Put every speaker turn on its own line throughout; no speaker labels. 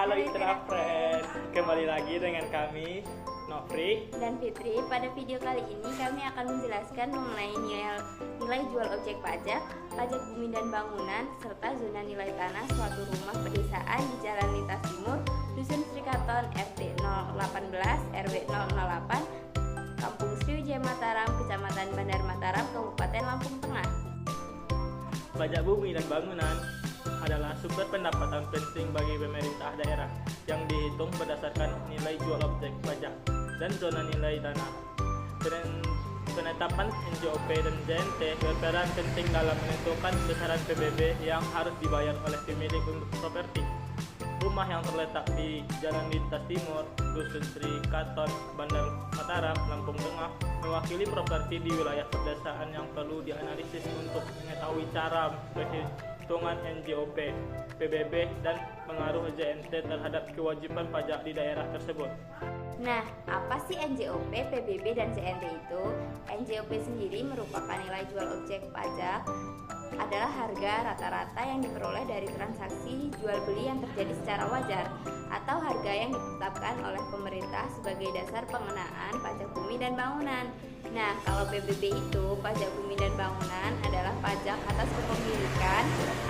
Halo Itra Friend, kembali lagi dengan kami Nofri
dan Fitri. Pada video kali ini kami akan menjelaskan mengenai nilai jual objek pajak, pajak bumi dan bangunan, serta zona nilai tanah suatu rumah pedesaan di Jalan Lintas Timur, Dusun Srikaton, RT 018, RW 008, Kampung Sriwijaya Mataram, Kecamatan Bandar Mataram, Kabupaten Lampung Tengah.
Pajak bumi dan bangunan adalah sumber pendapatan penting bagi pemerintah daerah yang dihitung berdasarkan nilai jual objek pajak dan zona nilai tanah. Penetapan NJOP dan JNT berperan penting dalam menentukan besaran PBB yang harus dibayar oleh pemilik untuk properti. Rumah yang terletak di Jalan Lintas Timur, Dusun Srikaton, Bandar Mataram, Lampung Tengah, mewakili properti di wilayah pedesaan yang perlu dianalisis untuk mengetahui cara perhitungan NJOP, PBB, dan pengaruh JNT terhadap kewajiban pajak di daerah tersebut.
Nah, apa sih NJOP, PBB, dan JNT itu? NJOP sendiri merupakan nilai jual objek pajak, adalah harga rata-rata yang diperoleh dari transaksi jual beli yang terjadi secara wajar atau harga yang ditetapkan oleh pemerintah sebagai dasar pengenaan pajak bumi dan bangunan. Nah, kalau PBB itu, pajak bumi dan bangunan adalah pajak atas kepemilikan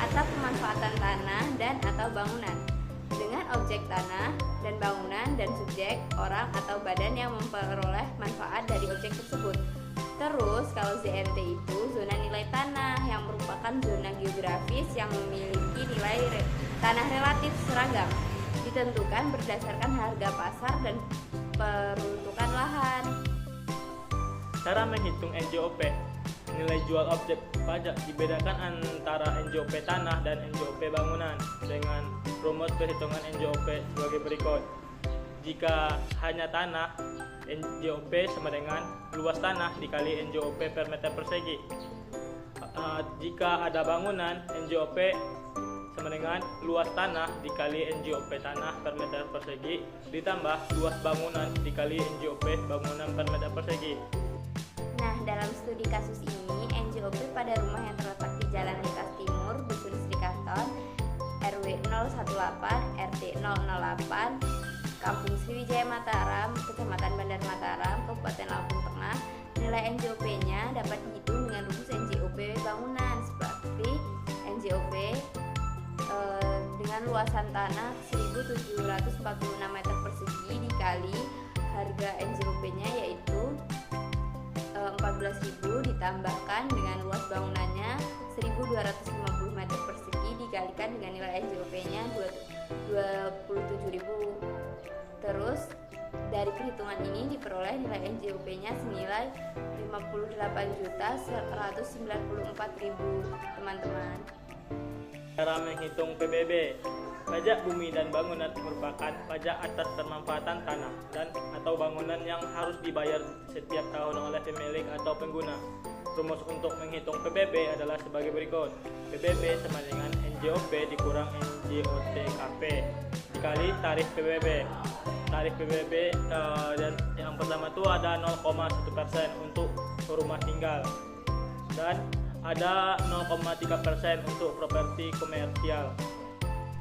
atau pemanfaatan tanah dan atau bangunan dengan objek tanah dan bangunan dan subjek orang atau badan yang memperoleh manfaat dari objek tersebut. Terus kalau ZNT itu zona nilai tanah yang merupakan zona geografis yang memiliki nilai tanah relatif seragam, ditentukan berdasarkan harga pasar dan peruntukan lahan.
Cara menghitung NJOP, nilai jual objek pajak dibedakan antara NJOP tanah dan NJOP bangunan dengan rumus perhitungan NJOP sebagai berikut. Jika hanya tanah, NJOP sama dengan luas tanah dikali NJOP per meter persegi. Jika ada bangunan, NJOP sama dengan luas tanah dikali NJOP tanah per meter persegi ditambah luas bangunan dikali NJOP bangunan per meter persegi.
Nah, dalam studi kasus ini, NJOP pada rumah yang terletak di Jalan Lintas Timur, Dusun Srikaton, RW 018, RT 008, Kampung Sriwijaya Mataram, Kecamatan Bandar Mataram, Kabupaten Lampung Tengah, nilai NJOP-nya dapat dihitung dengan rumus NJOP bangunan seperti NJOP dengan luasan tanah 1.746 meter persegi dikali harga NJOP-nya yaitu 14.000 ditambahkan dengan luas bangunannya 1.250 meter persegi dikalikan dengan nilai NJOP-nya 27.000. Terus dari perhitungan ini diperoleh nilai NJOP-nya senilai 58.194.000, teman-teman.
Cara menghitung PBB. Pajak bumi dan bangunan merupakan pajak atas pemanfaatan tanah dan atau bangunan yang harus dibayar setiap tahun oleh pemilik atau pengguna. Rumus untuk menghitung PBB adalah sebagai berikut. PBB sama dengan NJOP dikurang NJOTKP dikali tarif PBB. Tarif PBB dan yang pertama itu ada 0,1% untuk rumah tinggal dan ada 0,3% untuk properti komersial.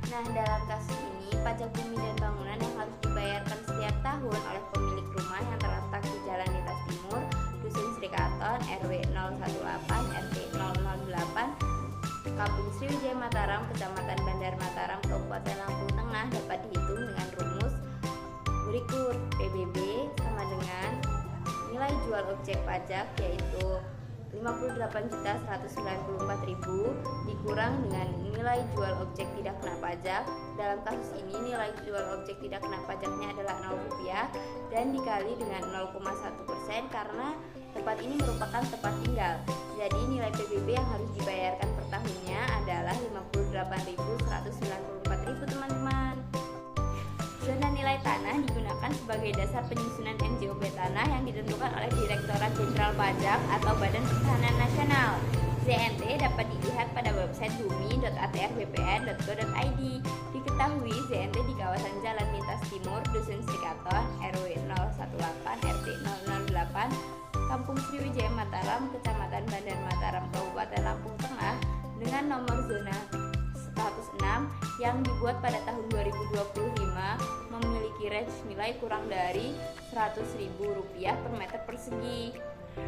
Nah, dalam kasus ini, pajak bumi dan bangunan yang harus dibayarkan setiap tahun oleh pemilik rumah yang terletak di Jalan Lintas Timur, Dusun Srikaton, RW 018, RT 008, Kampung Sriwijaya Mataram, Kecamatan Bandar Mataram, Kabupaten Lampung Tengah dapat dihitung dengan rumus berikut. PBB sama dengan nilai jual objek pajak yaitu 58.194.000 dikurang dengan nilai jual objek tidak kena pajak. Dalam kasus ini nilai jual objek tidak kena pajaknya adalah Rp0 dan dikali dengan 0,1% karena tempat ini merupakan tempat tinggal. Jadi nilai PBB yang harus dibayarkan per tahunnya adalah 58.194.000, teman-teman. Zona nilai tanah digunakan sebagai dasar penyusunan NJOP tanah yang ditentukan oleh Direktorat Jenderal Pajak atau Badan Pertanahan Nasional. ZNT dapat dilihat pada website bumi.atrbpn.go.id. Diketahui ZNT di kawasan Jalan Lintas Timur, Dusun Srikaton, RW 018, RT 008, Kampung Sriwijaya Mataram, Kecamatan Bandar Mataram, Kabupaten Lampung Tengah dengan nomor zona status 6 yang dibuat pada tahun 2025 memiliki range nilai kurang dari Rp100.000 per meter persegi.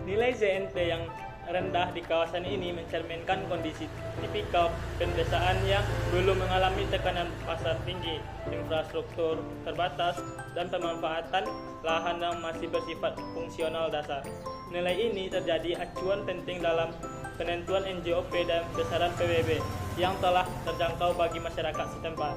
Nilai ZNP yang rendah di kawasan ini mencerminkan kondisi tipikal pedesaan yang belum mengalami tekanan pasar tinggi, infrastruktur terbatas, dan pemanfaatan lahan yang masih bersifat fungsional dasar. Nilai ini terjadi acuan penting dalam penentuan NJOP dan besaran PBB yang telah terjangkau bagi masyarakat setempat.